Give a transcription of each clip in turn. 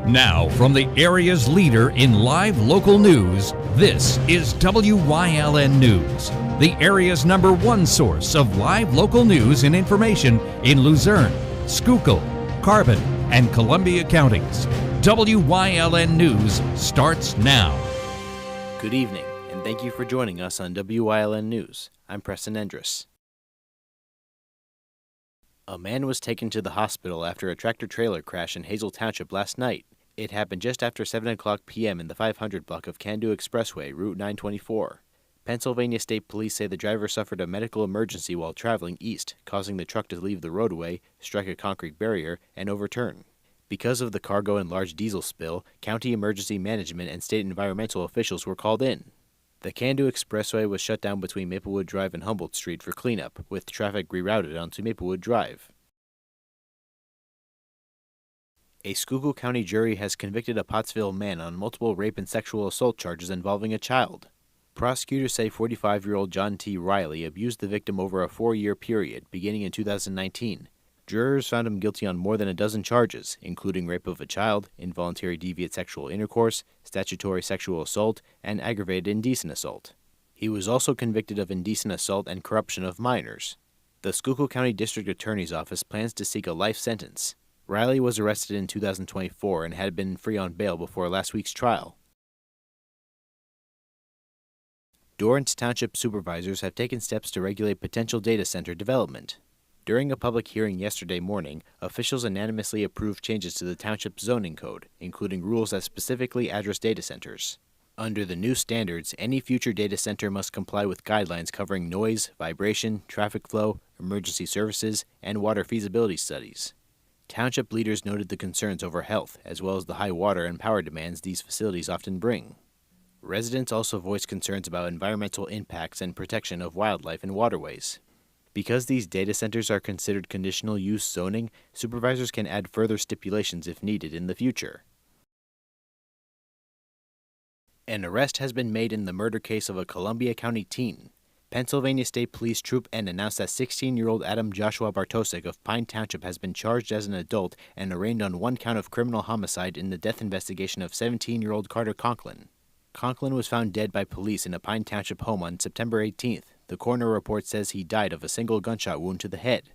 Now, from the area's leader in live local news, this is WYLN News, the area's #1 source of live local news and information in Luzerne, Schuylkill, Carbon, and Columbia counties. WYLN News starts now. Good evening, and thank you for joining us on WYLN News. I'm Preston Endress. A man was taken to the hospital after a tractor-trailer crash in Hazel Township last night. It happened just after 7 o'clock p.m. in the 500 block of Candu Expressway, Route 924. Pennsylvania State Police say the driver suffered a medical emergency while traveling east, causing the truck to leave the roadway, strike a concrete barrier, and overturn. Because of the cargo and large diesel spill, county emergency management and state environmental officials were called in. The Candu Expressway was shut down between Maplewood Drive and Humboldt Street for cleanup, with traffic rerouted onto Maplewood Drive. A Schuylkill County jury has convicted a Pottsville man on multiple rape and sexual assault charges involving a child. Prosecutors say 45-year-old John T. Riley abused the victim over a 4-year period, beginning in 2019. Jurors found him guilty on more than a dozen charges, including rape of a child, involuntary deviant sexual intercourse, statutory sexual assault, and aggravated indecent assault. He was also convicted of indecent assault and corruption of minors. The Schuylkill County District Attorney's Office plans to seek a life sentence. Riley was arrested in 2024 and had been free on bail before last week's trial. Dorrance Township supervisors have taken steps to regulate potential data center development. During a public hearing yesterday morning, officials unanimously approved changes to the township zoning code, including rules that specifically address data centers. Under the new standards, any future data center must comply with guidelines covering noise, vibration, traffic flow, emergency services, and water feasibility studies. Township leaders noted the concerns over health, as well as the high water and power demands these facilities often bring. Residents also voiced concerns about environmental impacts and protection of wildlife and waterways. Because these data centers are considered conditional use zoning, supervisors can add further stipulations if needed in the future. An arrest has been made in the murder case of a Columbia County teen. Pennsylvania State Police Troop N announced that 16-year-old Adam Joshua Bartosik of Pine Township has been charged as an adult and arraigned on 1 count of criminal homicide in the death investigation of 17-year-old Carter Conklin. Conklin was found dead by police in a Pine Township home on September 18th. The coroner report says he died of a single gunshot wound to the head.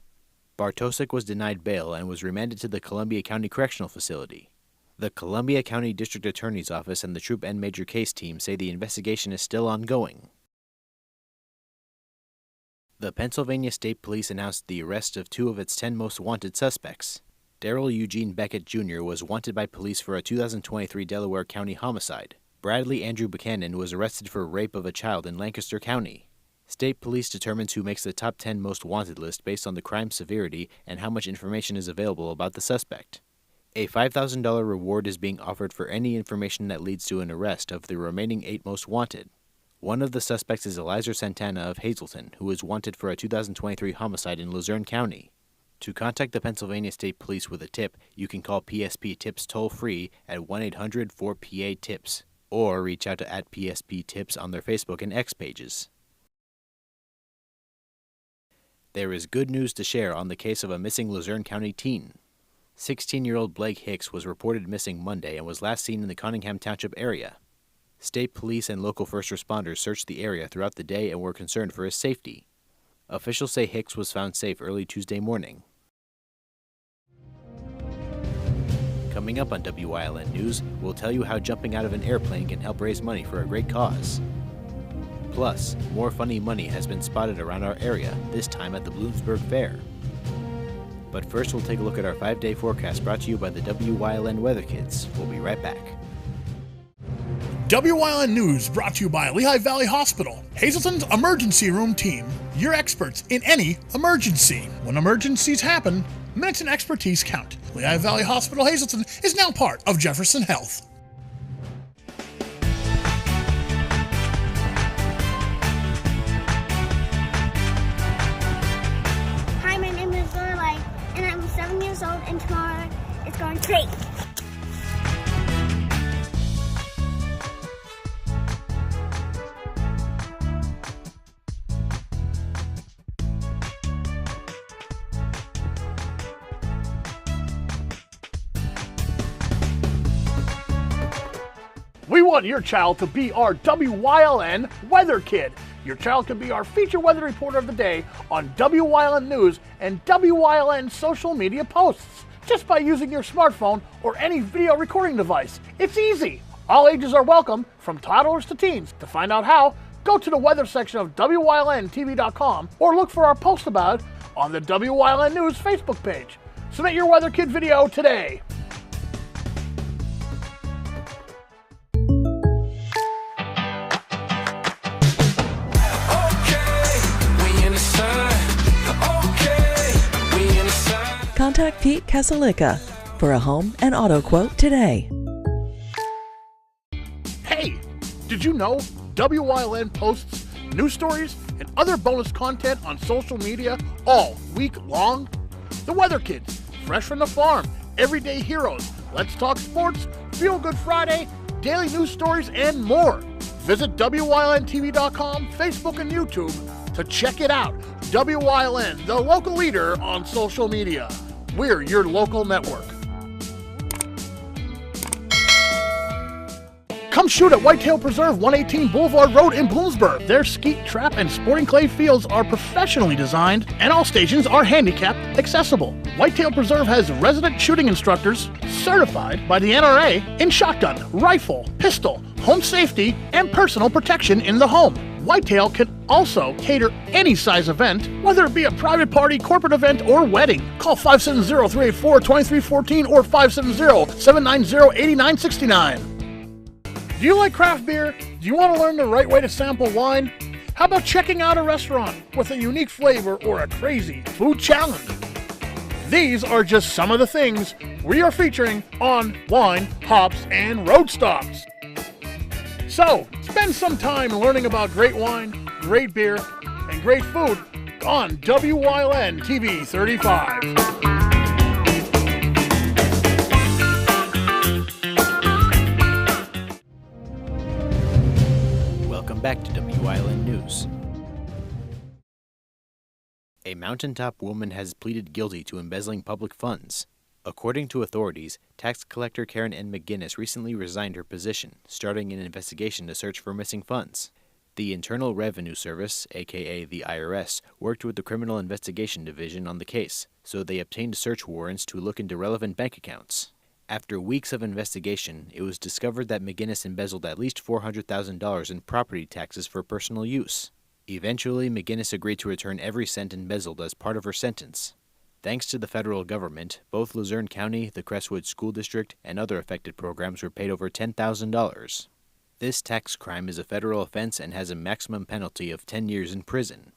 Bartosik was denied bail and was remanded to the Columbia County Correctional Facility. The Columbia County District Attorney's Office and the Troop N Major Case Team say the investigation is still ongoing. The Pennsylvania State Police announced the arrest of 2 of its 10 most wanted suspects. Darrell Eugene Beckett Jr. was wanted by police for a 2023 Delaware County homicide. Bradley Andrew Buchanan was arrested for rape of a child in Lancaster County. State Police determines who makes the top 10 most wanted list based on the crime severity and how much information is available about the suspect. A $5,000 reward is being offered for any information that leads to an arrest of the remaining 8 most wanted. One of the suspects is Eliza Santana of Hazleton, who is wanted for a 2023 homicide in Luzerne County. To contact the Pennsylvania State Police with a tip, you can call PSP Tips toll-free at 1-800-4PA-TIPS, or reach out to @PSP Tips on their Facebook and X pages. There is good news to share on the case of a missing Luzerne County teen. 16-year-old Blake Hicks was reported missing Monday and was last seen in the Cunningham Township area. State police and local first responders searched the area throughout the day and were concerned for his safety. Officials say Hicks was found safe early Tuesday morning. Coming up on WYLN News, we'll tell you how jumping out of an airplane can help raise money for a great cause. Plus, more funny money has been spotted around our area, this time at the Bloomsburg Fair. But first, we'll take a look at our 5-day forecast brought to you by the WYLN Weather Kids. We'll be right back. WYLN News brought to you by Lehigh Valley Hospital, Hazleton's emergency room team. Your experts in any emergency. When emergencies happen, minutes and expertise count. Lehigh Valley Hospital Hazleton is now part of Jefferson Health. Hi, my name is Lorelai, and I'm 7 years old, and tomorrow it's going great. We want your child to be our WYLN Weather Kid. Your child can be our feature weather reporter of the day on WYLN News and WYLN social media posts, just by using your smartphone or any video recording device. It's easy. All ages are welcome, from toddlers to teens. To find out how, go to the weather section of WYLNTV.com or look for our post about it on the WYLN News Facebook page. Submit your Weather Kid video today. Contact Pete Kasalika for a home and auto quote today. Hey, did you know WYLN posts news stories and other bonus content on social media all week long? The Weather Kids, Fresh from the Farm, Everyday Heroes, Let's Talk Sports, Feel Good Friday, daily news stories, and more. Visit WYLNTV.com, Facebook, and YouTube to check it out. WYLN, the local leader on social media. We're your local network. Come shoot at Whitetail Preserve, 118 Boulevard Road in Bloomsburg. Their skeet, trap, and sporting clay fields are professionally designed, and all stations are handicapped accessible. Whitetail Preserve has resident shooting instructors certified by the NRA in shotgun, rifle, pistol, home safety, and personal protection in the home. Whitetail can also cater any size event, whether it be a private party, corporate event, or wedding. Call 570-384-2314 or 570-790-8969. Do you like craft beer? Do you want to learn the right way to sample wine? How about checking out a restaurant with a unique flavor or a crazy food challenge? These are just some of the things we are featuring on Wine, Hops, and Road Stops. So, spend some time learning about great wine, great beer, and great food on WYLN TV 35. Welcome back to WYLN News. A mountaintop woman has pleaded guilty to embezzling public funds. According to authorities, tax collector Karen N. McGinnis recently resigned her position, starting an investigation to search for missing funds. The Internal Revenue Service, aka the IRS, worked with the Criminal Investigation Division on the case, so they obtained search warrants to look into relevant bank accounts. After weeks of investigation, it was discovered that McGinnis embezzled at least $400,000 in property taxes for personal use. Eventually, McGinnis agreed to return every cent embezzled as part of her sentence. Thanks to the federal government, both Luzerne County, the Crestwood School District, and other affected programs were paid over $10,000. This tax crime is a federal offense and has a maximum penalty of 10 years in prison.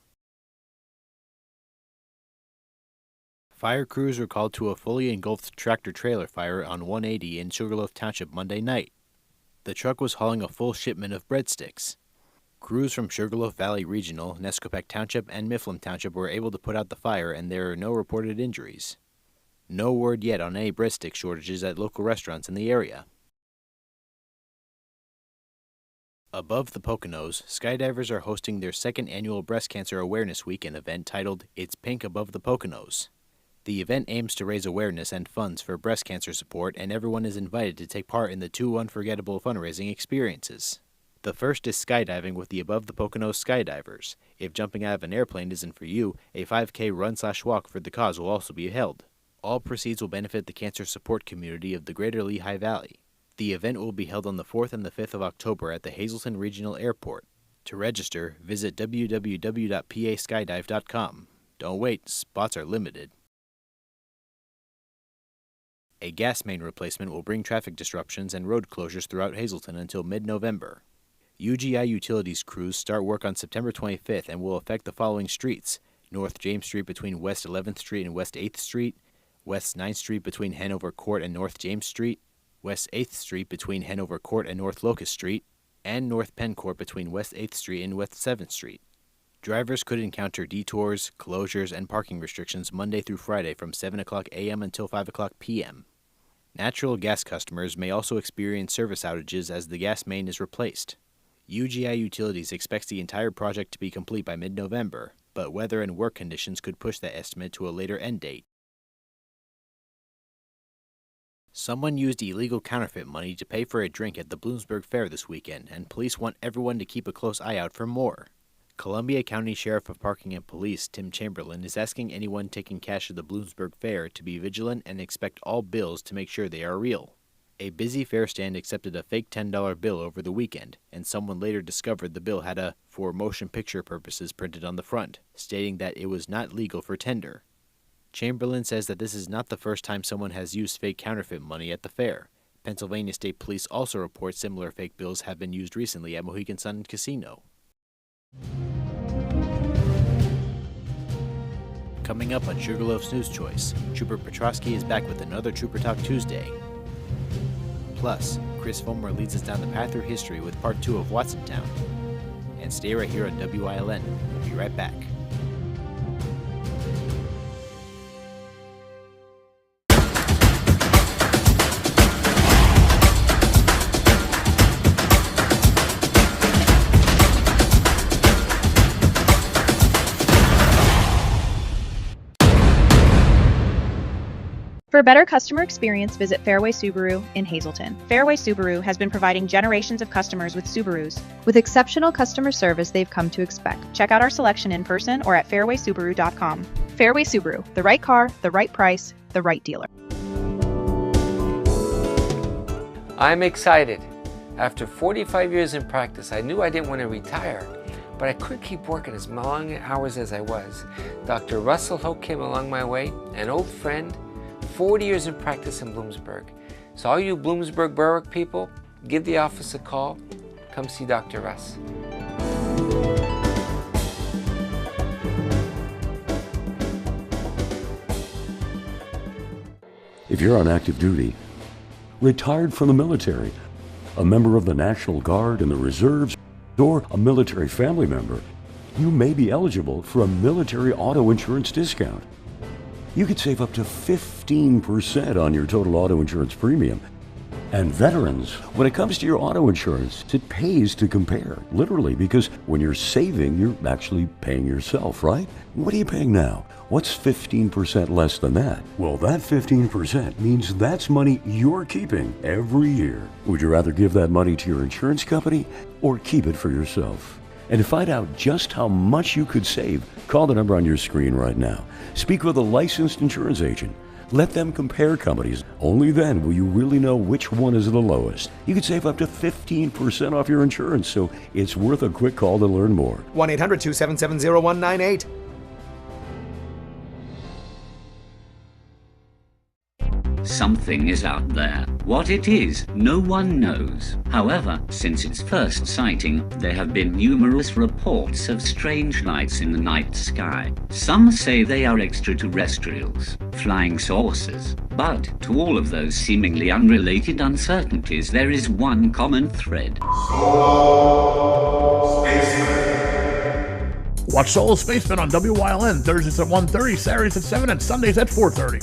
Fire crews were called to a fully engulfed tractor-trailer fire on 180 in Sugarloaf Township Monday night. The truck was hauling a full shipment of breadsticks. Crews from Sugarloaf Valley Regional, Nescopeck Township, and Mifflin Township were able to put out the fire, and there are no reported injuries. No word yet on any breadstick shortages at local restaurants in the area. Above the Poconos, skydivers are hosting their second annual Breast Cancer Awareness Weekend event titled It's Pink Above the Poconos. The event aims to raise awareness and funds for breast cancer support, and everyone is invited to take part in the 2 unforgettable fundraising experiences. The first is skydiving with the Above the Poconos Skydivers. If jumping out of an airplane isn't for you, a 5K run/walk for the cause will also be held. All proceeds will benefit the cancer support community of the Greater Lehigh Valley. The event will be held on the 4th and the 5th of October at the Hazleton Regional Airport. To register, visit www.paskydive.com. Don't wait, spots are limited. A gas main replacement will bring traffic disruptions and road closures throughout Hazleton until mid-November. UGI Utilities crews start work on September 25th and will affect the following streets: North James Street between West 11th Street and West 8th Street, West 9th Street between Hanover Court and North James Street, West 8th Street between Hanover Court and North Locust Street, and North Penn Court between West 8th Street and West 7th Street. Drivers could encounter detours, closures, and parking restrictions Monday through Friday from 7 o'clock a.m. until 5 o'clock p.m. Natural gas customers may also experience service outages as the gas main is replaced. UGI Utilities expects the entire project to be complete by mid-November, but weather and work conditions could push that estimate to a later end date. Someone used illegal counterfeit money to pay for a drink at the Bloomsburg Fair this weekend, and police want everyone to keep a close eye out for more. Columbia County Sheriff of Parking and Police Tim Chamberlain is asking anyone taking cash at the Bloomsburg Fair to be vigilant and expect all bills to make sure they are real. A busy fair stand accepted a fake $10 bill over the weekend, and someone later discovered the bill had a "for motion picture purposes" printed on the front, stating that it was not legal for tender. Chamberlain says that this is not the first time someone has used fake counterfeit money at the fair. Pennsylvania State Police also report similar fake bills have been used recently at Mohegan Sun Casino. Coming up on Sugarloaf's News Choice, Trooper Petrosky is back with another Trooper Talk Tuesday. Plus, Chris Fulmer leads us down the path through history with Part 2 of Watsontown. And stay right here on WILN. We'll be right back. For a better customer experience, visit Fairway Subaru in Hazleton. Fairway Subaru has been providing generations of customers with Subarus. With exceptional customer service they've come to expect. Check out our selection in person or at fairwaysubaru.com. Fairway Subaru, the right car, the right price, the right dealer. I'm excited. After 45 years in practice, I knew I didn't want to retire, but I couldn't keep working as long hours as I was. Dr. Russell Hoke came along my way, an old friend, 40 years in practice in Bloomsburg. So all you Bloomsburg Berwick people, give the office a call. Come see Dr. Russ. If you're on active duty, retired from the military, a member of the National Guard and the Reserves, or a military family member, you may be eligible for a military auto insurance discount. You could save up to 15% on your total auto insurance premium. And veterans, when it comes to your auto insurance, it pays to compare, literally, because when you're saving, you're actually paying yourself, right? What are you paying now? What's 15% less than that? Well, that 15% means that's money you're keeping every year. Would you rather give that money to your insurance company or keep it for yourself? And to find out just how much you could save, call the number on your screen right now. Speak with a licensed insurance agent. Let them compare companies. Only then will you really know which one is the lowest. You could save up to 15% off your insurance, so it's worth a quick call to learn more. 1-800-277-0198. Something is out there. What it is, no one knows. However, since its first sighting, there have been numerous reports of strange lights in the night sky. Some say they are extraterrestrials, flying saucers. But to all of those seemingly unrelated uncertainties, there is one common thread. Watch Solo Spaceman on WYLN Thursdays at 1:30, Saturdays at 7, and Sundays at 4:30.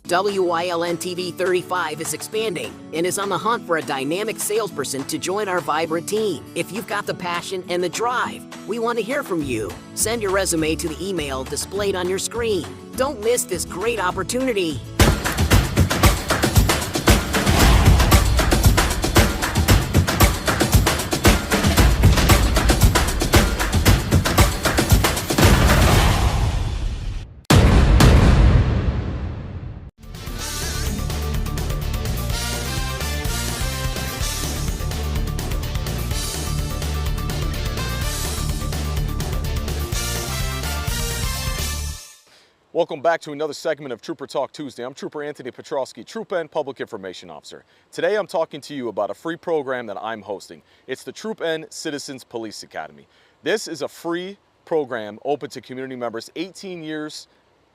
WYLN TV 35 is expanding and is on the hunt for a dynamic salesperson to join our vibrant team. If you've got the passion and the drive, we want to hear from you. Send your resume to the email displayed on your screen. Don't miss this great opportunity. Welcome back to another segment of Trooper Talk Tuesday. I'm Trooper Anthony Petrosky, Troop N Public Information Officer. Today I'm talking to you about a free program that I'm hosting. It's the Troop N Citizens Police Academy. This is a free program open to community members 18 years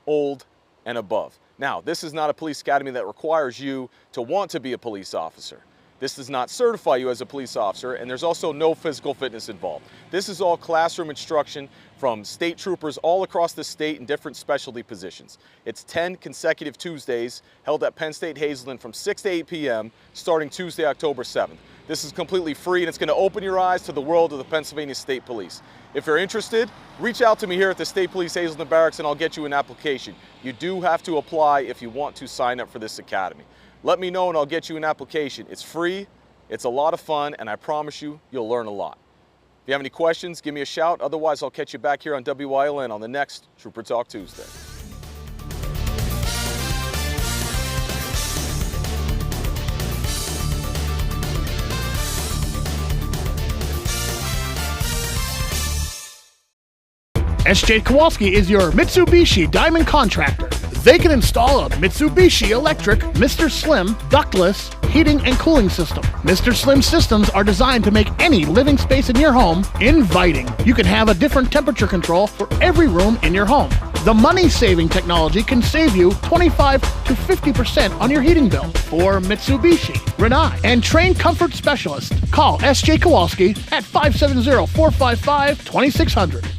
old and above. Now, this is not a police academy that requires you to want to be a police officer. This does not certify you as a police officer, and there's also no physical fitness involved. This is all classroom instruction from state troopers all across the state in different specialty positions. It's 10 consecutive Tuesdays held at Penn State Hazleton from 6 to 8 p.m. starting Tuesday, October 7th. This is completely free, and it's going to open your eyes to the world of the Pennsylvania State Police. If you're interested, reach out to me here at the State Police Hazleton Barracks, and I'll get you an application. You do have to apply if you want to sign up for this academy. Let me know and I'll get you an application. It's free, it's a lot of fun, and I promise you, you'll learn a lot. If you have any questions, give me a shout. Otherwise, I'll catch you back here on Wyln on the next Trooper Talk Tuesday. SJ Kowalski is your Mitsubishi Diamond Contractor. They can install a Mitsubishi electric Mr. Slim ductless heating and cooling system. Mr. Slim systems are designed to make any living space in your home inviting. You can have a different temperature control for every room in your home. The money-saving technology can save you 25 to 50% on your heating bill. For Mitsubishi, Renai, and trained comfort specialists, call SJ Kowalski at 570-455-2600.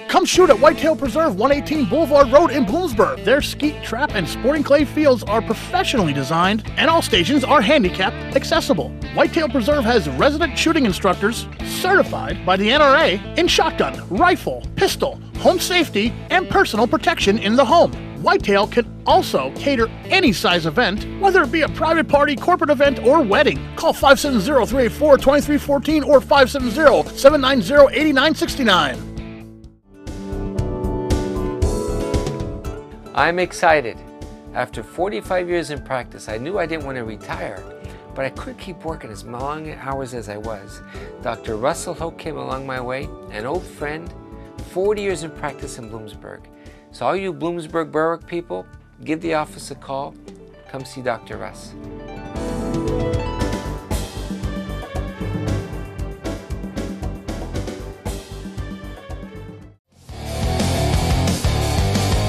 Come shoot at Whitetail Preserve 118 Boulevard Road in Bloomsburg. Their skeet, trap, and sporting clay fields are professionally designed, and all stations are handicap accessible. Whitetail Preserve has resident shooting instructors certified by the NRA in shotgun, rifle, pistol, home safety, and personal protection in the home. Whitetail can also cater any size event, whether it be a private party, corporate event, or wedding. Call 570-384-2314 or 570-790-8969. I'm excited. After 45 years in practice, I knew I didn't want to retire, but I couldn't keep working as long hours as I was. Dr. Russell Hoke came along my way, an old friend, 40 years in practice in Bloomsburg. So all you Bloomsburg Berwick people, give the office a call. Come see Dr. Russ.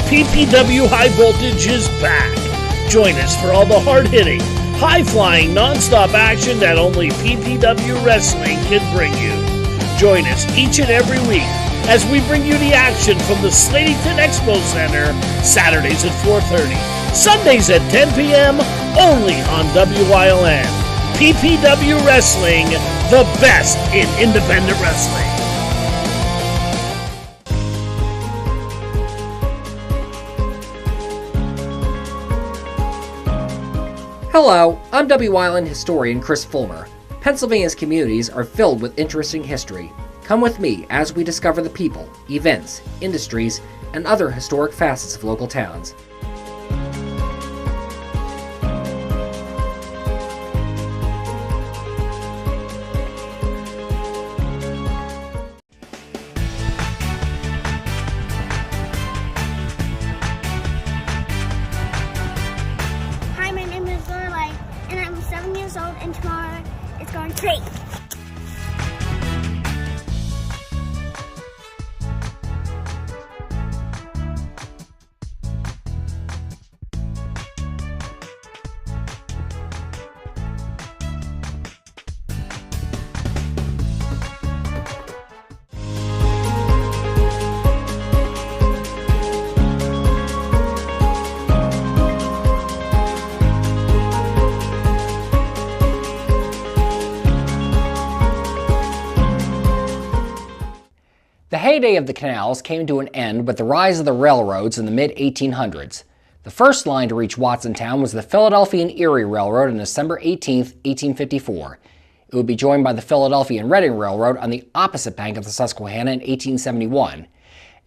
PPW High Voltage is back. Join us for all the hard-hitting, high-flying, non-stop action that only PPW Wrestling can bring you. Join us each and every week as we bring you the action from the Slatington Expo Center, Saturdays at 4:30, Sundays at 10 p.m., only on WYLN. PPW Wrestling, the best in independent wrestling. Hello, I'm WYLN historian Chris Fulmer. Pennsylvania's communities are filled with interesting history. Come with me as we discover the people, events, industries, and other historic facets of local towns. And tomorrow it's going great. The heyday of the canals came to an end with the rise of the railroads in the mid-1800s. The first line to reach Watsontown was the Philadelphia and Erie Railroad on December 18, 1854. It would be joined by the Philadelphia and Reading Railroad on the opposite bank of the Susquehanna in 1871.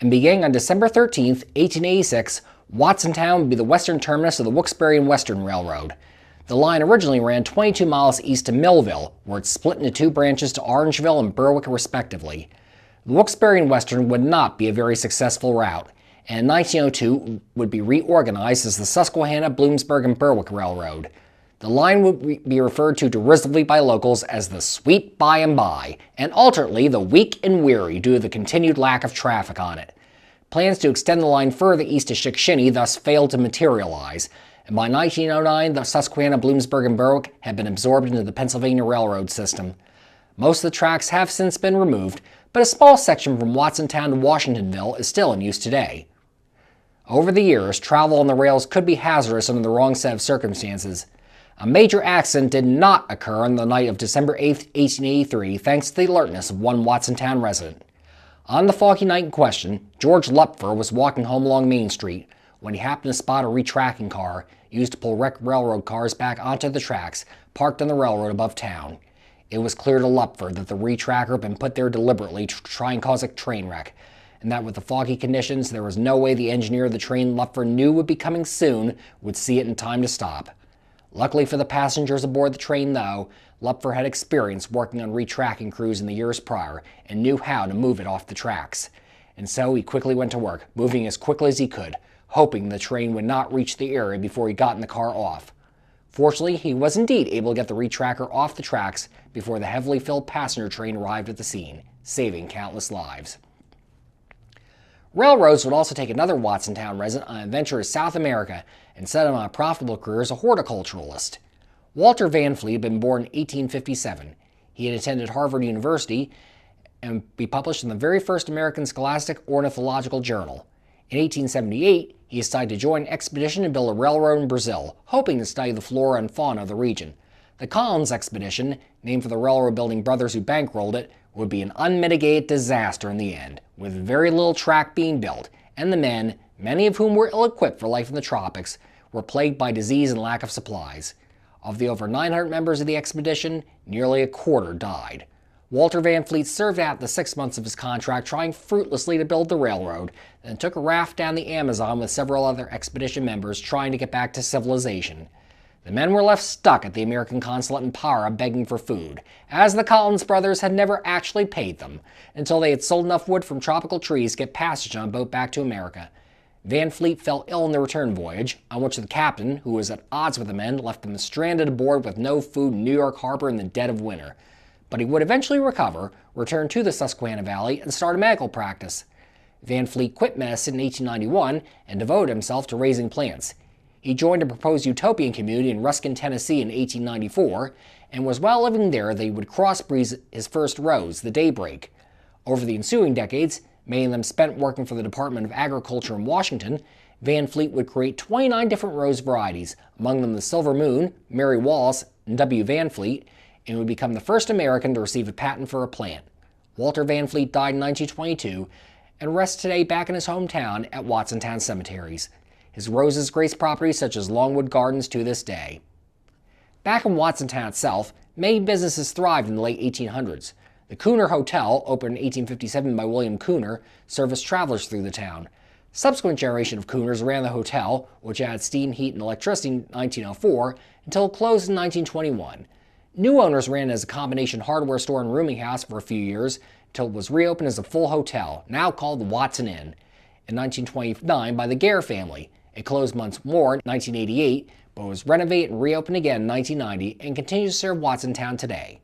And beginning on December 13, 1886, Watsontown would be the western terminus of the Wilkes-Barre and Western Railroad. The line originally ran 22 miles east to Millville, where it split into two branches to Orangeville and Berwick respectively. The Wilkes-Barre and Western would not be a very successful route, and in 1902 would be reorganized as the Susquehanna, Bloomsburg, and Berwick Railroad. The line would be referred to derisively by locals as the Sweet By and By, and alternately the Weak and Weary due to the continued lack of traffic on it. Plans to extend the line further east to Chickashinny thus failed to materialize, and by 1909 the Susquehanna, Bloomsburg, and Berwick had been absorbed into the Pennsylvania Railroad system. Most of the tracks have since been removed, but a small section from Watsontown to Washingtonville is still in use today. Over the years, travel on the rails could be hazardous under the wrong set of circumstances. A major accident did not occur on the night of December 8, 1883, thanks to the alertness of one Watsontown resident. On the foggy night in question, George Lupfer was walking home along Main Street when he happened to spot a retracking car used to pull wrecked railroad cars back onto the tracks parked on the railroad above town. It was clear to Lupfer that the retracker had been put there deliberately to try and cause a train wreck, and that with the foggy conditions, there was no way the engineer of the train Lupfer knew would be coming soon would see it in time to stop. Luckily for the passengers aboard the train, though, Lupfer had experience working on retracking crews in the years prior and knew how to move it off the tracks. And so he quickly went to work, moving as quickly as he could, hoping the train would not reach the area before he got in the car off. Fortunately, he was indeed able to get the retracker off the tracks before the heavily filled passenger train arrived at the scene, saving countless lives. Railroads would also take another Watsontown resident on an adventure to South America and set him on a profitable career as a horticulturalist. Walter Van Fleet had been born in 1857. He had attended Harvard University and be published in the very first American Scholastic Ornithological Journal. In 1878, he decided to join an expedition to build a railroad in Brazil, hoping to study the flora and fauna of the region. The Collins expedition, named for the railroad-building brothers who bankrolled it, would be an unmitigated disaster in the end, with very little track being built, and the men, many of whom were ill-equipped for life in the tropics, were plagued by disease and lack of supplies. Of the over 900 members of the expedition, nearly a quarter died. Walter Van Fleet served out the 6 months of his contract trying fruitlessly to build the railroad, then took a raft down the Amazon with several other expedition members trying to get back to civilization. The men were left stuck at the American consulate in Para begging for food, as the Collins brothers had never actually paid them, until they had sold enough wood from tropical trees to get passage on a boat back to America. Van Fleet fell ill on the return voyage, on which the captain, who was at odds with the men, left them stranded aboard with no food in New York Harbor in the dead of winter. But he would eventually recover, return to the Susquehanna Valley, and start a medical practice. Van Fleet quit medicine in 1891 and devoted himself to raising plants. He joined a proposed utopian community in Ruskin, Tennessee in 1894, and was while living there that he would crossbreed his first rose, the Daybreak. Over the ensuing decades, many of them spent working for the Department of Agriculture in Washington, Van Fleet would create 29 different rose varieties, among them the Silver Moon, Mary Wallace, and W. Van Fleet, and would become the first American to receive a patent for a plant. Walter Van Fleet died in 1922 and rests today back in his hometown at Watsontown Cemeteries. His roses grace properties such as Longwood Gardens to this day. Back in Watsontown itself, many businesses thrived in the late 1800s. The Cooner Hotel, opened in 1857 by William Cooner, serviced travelers through the town. Subsequent generation of Cooners ran the hotel, which had steam, heat, and electricity in 1904, until it closed in 1921. New owners ran it as a combination hardware store and rooming house for a few years, until it was reopened as a full hotel, now called the Watson Inn. In 1929 by the Gare family. It closed months more in 1988, but was renovated and reopened again in 1990 and continues to serve Watsontown today.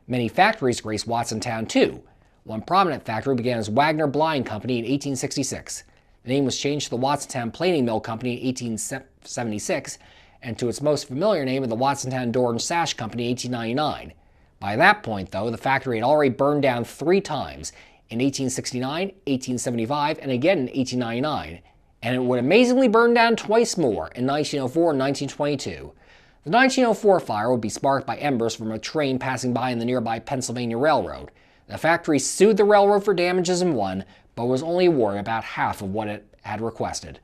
Many factories grace Watsontown too. One prominent factory began as Wagner Blind Company in 1866. The name was changed to the Watsontown Planing Mill Company in 1876, and to its most familiar name of the Watsontown Door and Sash Company in 1899. By that point, though, the factory had already burned down 3 times, in 1869, 1875, and again in 1899, and it would amazingly burn down twice more in 1904 and 1922. The 1904 fire would be sparked by embers from a train passing by in the nearby Pennsylvania Railroad. The factory sued the railroad for damages and won, but was only awarded about half of what it had requested.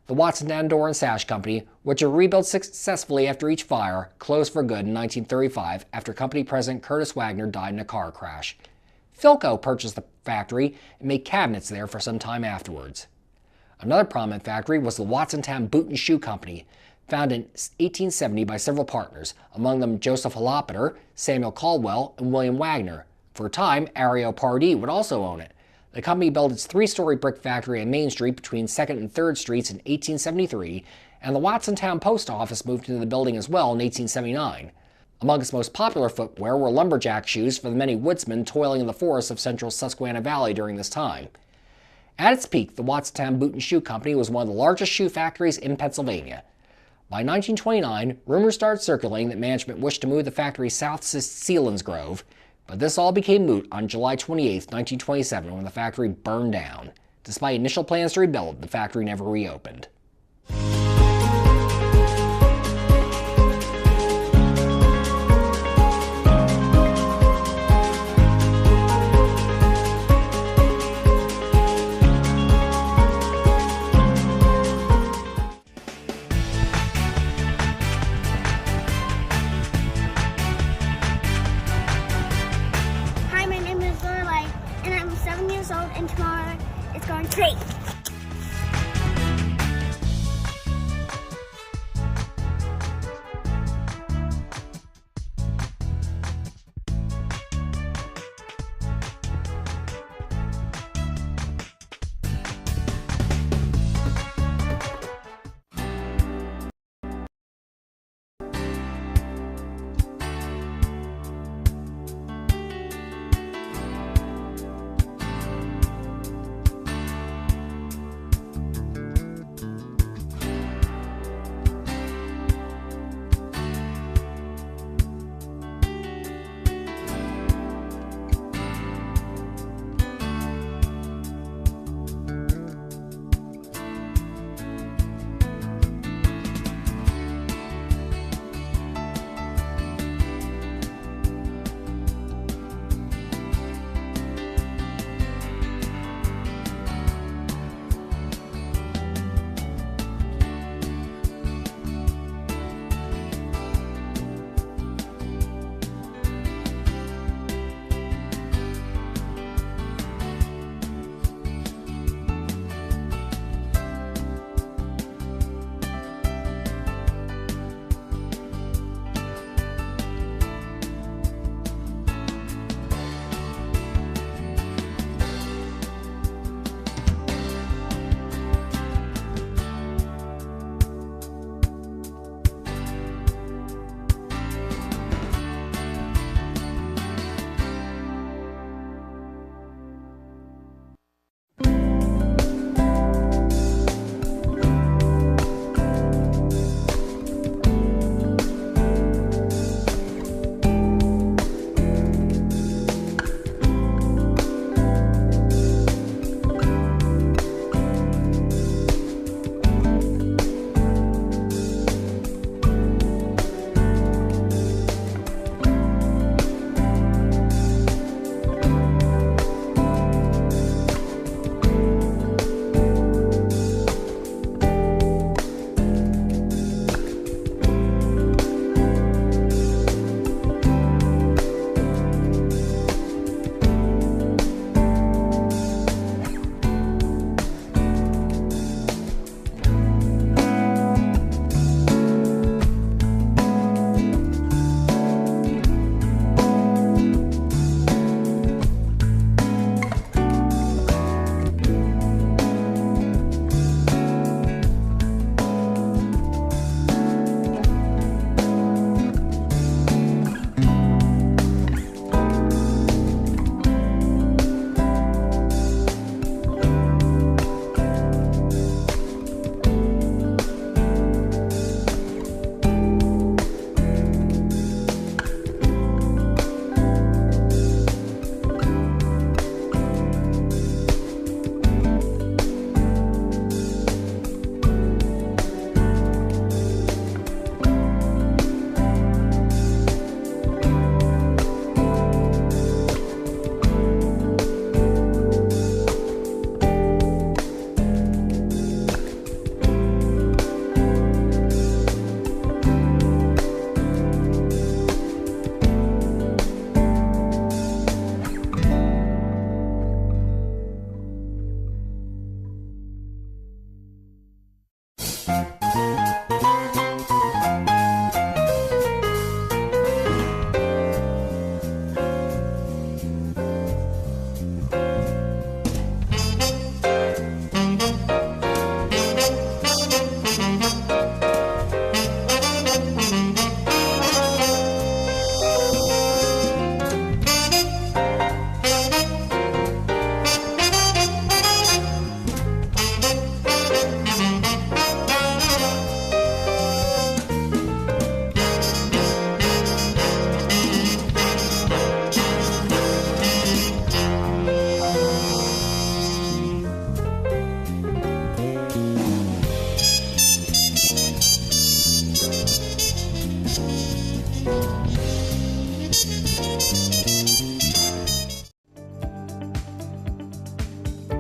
The Watsontown Door and Sash Company, which had rebuilt successfully after each fire, closed for good in 1935 after company president Curtis Wagner died in a car crash. Philco purchased the factory and made cabinets there for some time afterwards. Another prominent factory was the Watsontown Boot and Shoe Company, founded in 1870 by several partners, among them Joseph Holopater, Samuel Caldwell, and William Wagner. For a time, Ario Pardee would also own it. The company built its 3-story brick factory on Main Street between 2nd and 3rd Streets in 1873, and the Watsontown Post Office moved into the building as well in 1879. Among its most popular footwear were lumberjack shoes for the many woodsmen toiling in the forests of central Susquehanna Valley during this time. At its peak, the Watsontown Boot and Shoe Company was one of the largest shoe factories in Pennsylvania. By 1929, rumors started circulating that management wished to move the factory south to Selinsgrove, but this all became moot on July 28, 1927, when the factory burned down. Despite initial plans to rebuild, the factory never reopened.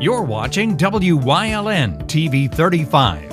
You're watching WYLN TV 35.